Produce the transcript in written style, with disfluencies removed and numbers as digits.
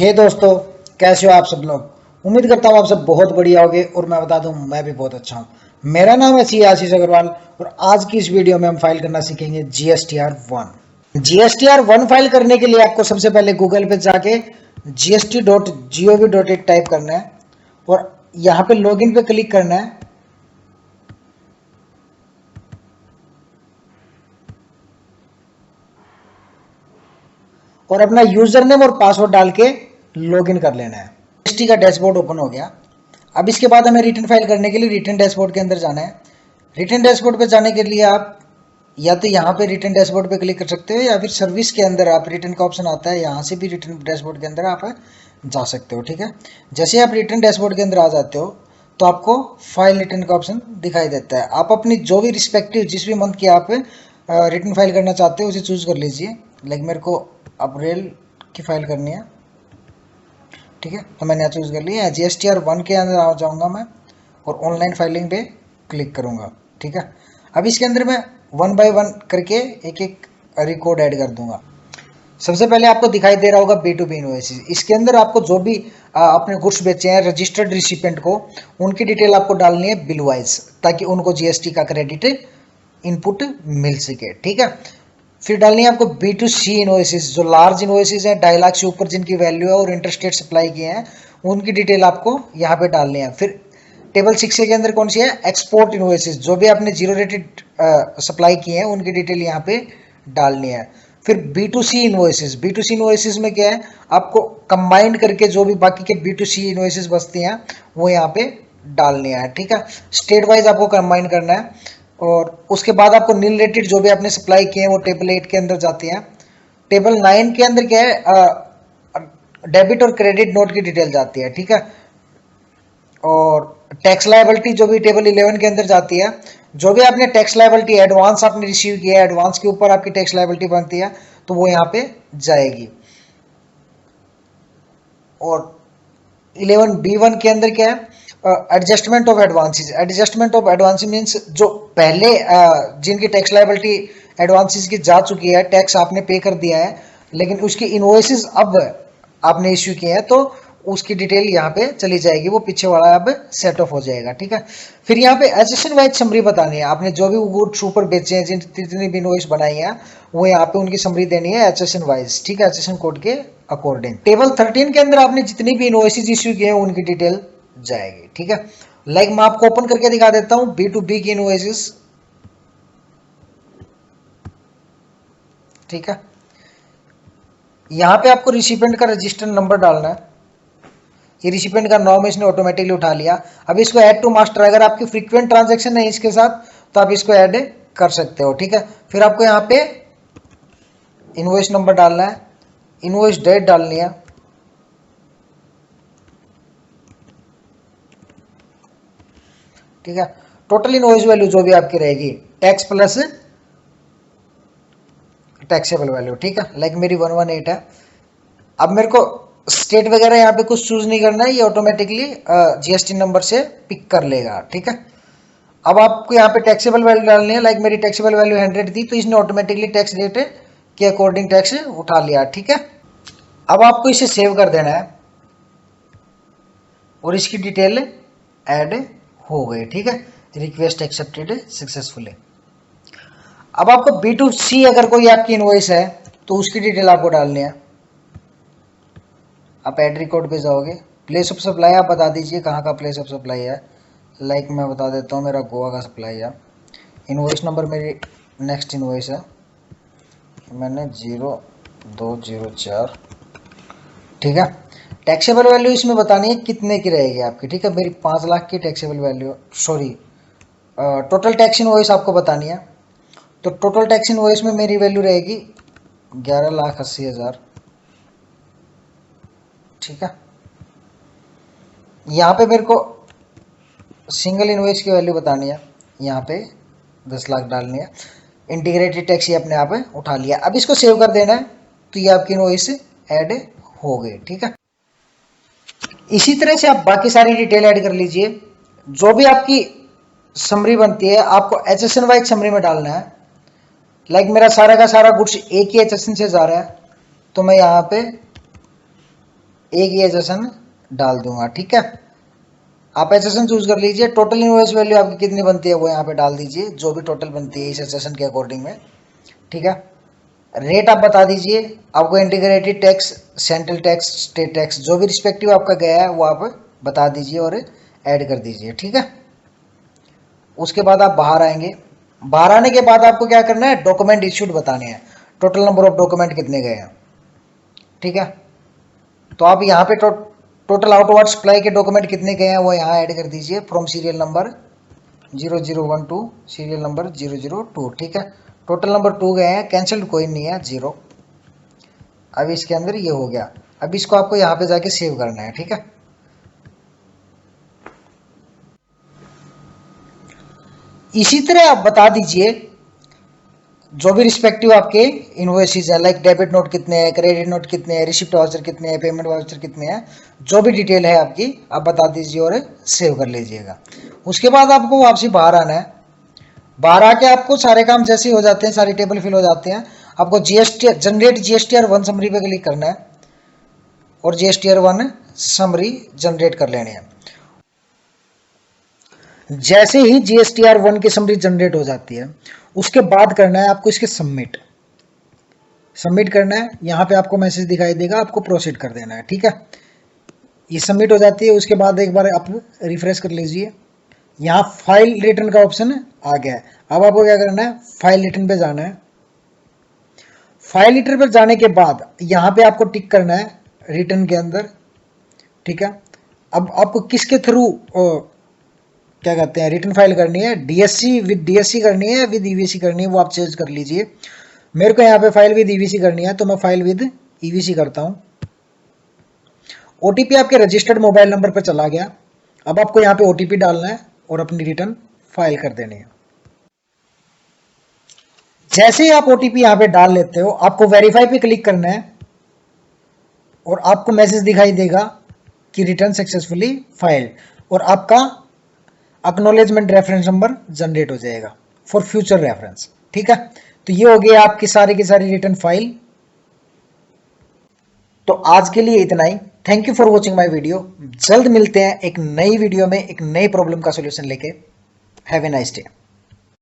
हे दोस्तों, कैसे हो आप सब लोग। उम्मीद करता हूँ आप सब बहुत बढ़िया होगे और मैं बता दूं मैं भी बहुत अच्छा हूँ। मेरा नाम है सी आशीष अग्रवाल और आज की इस वीडियो में हम फाइल करना सीखेंगे GSTR1। GSTR1 फाइल करने के लिए आपको सबसे पहले गूगल पे जाके gst.gov.in टाइप करना है और यहाँ पे लॉगिन पे क्लिक करना है। और अपना यूजर नेम और पासवर्ड डाल के लॉगिन कर लेना है। जीएसटी का डैशबोर्ड ओपन हो गया। अब इसके बाद हमें रिटर्न फाइल करने के लिए रिटर्न डैशबोर्ड के अंदर जाना है। रिटर्न डैशबोर्ड पे जाने के लिए आप या तो यहाँ पे रिटर्न डैशबोर्ड पे क्लिक कर सकते हो या फिर सर्विस के अंदर आप रिटर्न का ऑप्शन आता है, यहाँ से भी रिटर्न डैशबोर्ड के अंदर आप जा सकते हो। ठीक है, जैसे आप रिटर्न डैशबोर्ड के अंदर आ जाते हो तो आपको फाइल रिटर्न का ऑप्शन दिखाई देता है। आप अपनी जो भी रिस्पेक्टिव जिस भी मंथ की आप रिटर्न फाइल करना चाहते हो उसे चूज कर लीजिए। लाइक मेरे को अप्रैल की फाइल करनी है, ठीक है, तो मैंने चूज कर लिया है। GSTR1 के अंदर आ जाऊंगा मैं और ऑनलाइन फाइलिंग पे क्लिक करूंगा। ठीक है, अब इसके अंदर मैं 1 बाय 1 करके एक एक रिकॉर्ड ऐड कर दूंगा। सबसे पहले आपको दिखाई दे रहा होगा B2B इनवॉइसेस। इसके अंदर आपको जो भी अपने गुड्स बेचे हैं रजिस्टर्ड रिसिपेंट को उनकी डिटेल आपको डालनी है बिल वाइज, ताकि उनको जीएसटी का क्रेडिट इनपुट मिल सके। ठीक है, फिर डालनी है आपको B2C इनवॉइसेस, जो लार्ज इनवॉइसेस हैं 2.5 लाख से ऊपर जिनकी वैल्यू है और इंटरस्टेट सप्लाई किए हैं उनकी डिटेल आपको यहाँ पे डालनी है। फिर टेबल 6 के अंदर कौन सी है, एक्सपोर्ट इनवॉइसेस, जो भी आपने जीरो रेटेड सप्लाई किए हैं उनकी डिटेल यहाँ पे डालनी है। फिर B2C इनवॉइसेस, B2C इनवॉइसेस में क्या है, आपको कंबाइंड करके जो भी बाकी के B2C इनवॉइसेस बचती हैं वो यहाँ पे डालनी है। ठीक है, स्टेट वाइज आपको कंबाइन करना है और उसके बाद आपको नील रेटेड जो भी आपने सप्लाई किए हैं वो टेबल 8 के अंदर जाती हैं। टेबल 9 के अंदर क्या है, डेबिट और क्रेडिट नोट की डिटेल जाती है। ठीक है, और टैक्स लायबिलिटी जो भी टेबल 11 के अंदर जाती है, जो भी आपने टैक्स लायबिलिटी एडवांस आपने रिसीव किया है, एडवांस के ऊपर आपकी टैक्स लायबिलिटी बनती है तो वो यहाँ पे जाएगी। और 11B1 के अंदर क्या है, adjustment of advances. Adjustment of advances means जो पहले जिनकी टैक्स लायबिलिटी एडवांसेस की जा चुकी है, टैक्स आपने पे कर दिया है लेकिन उसकी इनवॉइसेस अब आपने इश्यू किए हैं तो उसकी डिटेल यहाँ पे चली जाएगी, वो पीछे वाला अब सेट ऑफ हो जाएगा। ठीक है, फिर यहाँ पे एसेशन वाइज समरी बतानी है। आपने जो भी गुड्स ऊपर बेचे हैं, जितनी भी इनवॉइस बनाई है वो यहाँ पे उनकी समरी देनी है एसेशन वाइज। ठीक है, एसेशन कोड के अकॉर्डिंग। टेबल 13 के अंदर आपने जितनी भी इनवॉइसेस इश्यू किए हैं उनकी डिटेल जाएगी। ठीक है, लाइक मैं आपको ओपन करके दिखा देता हूं B2B की इनवॉइसेस। ठीक है, यहां पे आपको रिसिपेंट का रजिस्टर नंबर डालना है। ये रिसिपेंट का नाम इसने ऑटोमेटिकली उठा लिया। अब इसको ऐड टू मास्टर, अगर आपकी फ्रीक्वेंट ट्रांजैक्शन है इसके साथ तो आप इसको ऐड कर सकते हो। ठीक है, फिर आपको यहाँ पे इनवॉइस नंबर डालना है, इनवॉइस डेट डालनी है। ठीक है, टोटल इनवॉइस वैल्यू जो भी आपकी रहेगी टैक्स प्लस टैक्सेबल वैल्यू। ठीक है, लाइक मेरी 118 है। अब मेरे को स्टेट वगैरह यहाँ पे कुछ चूज नहीं करना है, ये ऑटोमेटिकली जीएसटी नंबर से पिक कर लेगा। ठीक है, अब आपको यहाँ पे टैक्सेबल वैल्यू डालनी है। लाइक मेरी टैक्सेबल वैल्यू 100 थी तो इसने ऑटोमेटिकली टैक्स रेट के अकॉर्डिंग टैक्स उठा लिया। ठीक है, अब आपको इसे सेव कर देना है और इसकी डिटेल ऐड हो गई। ठीक है, रिक्वेस्ट एक्सेप्टेड सक्सेसफुली। अब आपको B2C अगर कोई आपकी इनवॉइस है तो उसकी डिटेल आपको डालनी है। आप एड रिकॉर्ड पे जाओगे, प्लेस ऑफ सप्लाई आप बता दीजिए कहाँ का प्लेस ऑफ सप्लाई है। लाइक मैं बता देता हूँ मेरा गोवा का सप्लाई है। इनवॉइस नंबर मेरी नेक्स्ट इनवॉइस है, मैंने 0204। ठीक है, टैक्सेबल वैल्यू इसमें बतानी है कितने की रहेगी आपकी। ठीक है, मेरी 5 लाख की taxable value, sorry total tax invoice आपको बतानी है। तो टोटल टैक्स इनवॉइस में मेरी वैल्यू रहेगी 11,80,000। ठीक है, यहाँ पे मेरे को सिंगल इनवॉइस की वैल्यू बतानी है, यहाँ पे 10 लाख डालनी है। इंटीग्रेटेड टैक्स ये अपने आप उठा लिया। अब इसको सेव कर देना है तो ये आपकी इनवॉइस ऐड हो गई। ठीक है, इसी तरह से आप बाकी सारी डिटेल ऐड कर लीजिए। जो भी आपकी समरी बनती है आपको एचएसएन वाइज समरी में डालना है। लाइक मेरा सारा का सारा गुड्स एक ही एचएसएन से जा रहा है तो मैं यहाँ पे एक ही एसेशन डाल दूंगा। ठीक है, आप एसेशन चूज कर लीजिए। टोटल इनवॉइस वैल्यू आपकी कितनी बनती है वो यहाँ पे डाल दीजिए, जो भी टोटल बनती है इस एसेशन के अकॉर्डिंग में। ठीक है, रेट आप बता दीजिए, आपको integrated tax, central tax, state tax जो भी रिस्पेक्टिव आपका गया है वो आप बता दीजिए और ऐड कर दीजिए। ठीक है, उसके बाद आप बाहर आएंगे। बाहर आने के बाद आपको क्या करना है, डॉक्यूमेंट इश्यूड बताने हैं, टोटल नंबर ऑफ डॉक्यूमेंट कितने गए हैं। ठीक है, तो आप यहाँ पे टोटल आउटवर्ड सप्लाई के डॉक्यूमेंट कितने गए हैं वो यहाँ ऐड कर दीजिए, from serial number 0012 serial number 002। ठीक है, टोटल नंबर 2 गए हैं, कैंसिल्ड कोई नहीं है, 0। अब इसके अंदर ये हो गया। अब इसको आपको यहाँ पे जाके सेव करना है। ठीक है, इसी तरह आप बता दीजिए जो भी रिस्पेक्टिव आपके इनवॉइसेस है, लाइक डेबिट नोट कितने हैं, क्रेडिट नोट कितने हैं, रिसिप्ट वाउचर कितने हैं, पेमेंट वाउचर कितने हैं, जो भी डिटेल है आपकी आप बता दीजिए और सेव कर लीजिएगा। उसके बाद आपको वापसी बाहर आना है। बाहर आके आपको सारे काम जैसे ही हो जाते हैं, सारी टेबल फिल हो जाते हैं, आपको जीएसटी जनरेट जीएसटीआर 1 समरी पे क्लिक करना है और जीएसटीआर 1 समरी जनरेट कर लेनी है। जैसे ही जीएसटीआर 1 की समरी जनरेट हो जाती है उसके बाद करना है आपको इसके सबमिट करना है। यहाँ पे आपको मैसेज दिखाई देगा, आपको प्रोसीड कर देना है। ठीक है, ये सबमिट हो जाती है। उसके बाद एक बार आप रिफ्रेश कर लीजिए, यहाँ फाइल रिटर्न का ऑप्शन आ गया है। अब आपको क्या करना है, फाइल रिटर्न पे जाना है। फाइल रिटर्न पर जाने के बाद यहाँ पे आपको टिक करना है रिटर्न के अंदर। ठीक है, अब आपको किसके थ्रू क्या कहते हैं रिटर्न फाइल करनी है, डीएससी विद डीएससी करनी है, विद ईवीसी करनी है, वो आप चेंज कर लीजिए। मेरे को यहाँ पे फाइल विद ईवीसी करनी है तो मैं फाइल विद ईवीसी करता हूँ। ओटीपी आपके रजिस्टर्ड मोबाइल नंबर पर चला गया। अब आपको यहाँ पे ओटीपी डालना है और अपनी रिटर्न फाइल कर देनी है। जैसे ही आप ओटीपी यहाँ पे डाल लेते हो आपको वेरीफाई पे क्लिक करना है और आपको मैसेज दिखाई देगा कि रिटर्न सक्सेसफुली फाइल्ड और आपका एक्नॉलेजमेंट रेफरेंस नंबर जनरेट हो जाएगा फॉर फ्यूचर रेफरेंस। ठीक है, तो ये हो गई आपकी सारी की सारी रिटर्न फाइल। तो आज के लिए इतना ही। Thank you for watching my video. जल्द मिलते हैं एक नई वीडियो में एक नई प्रॉब्लम का सॉल्यूशन लेके। Have a nice day.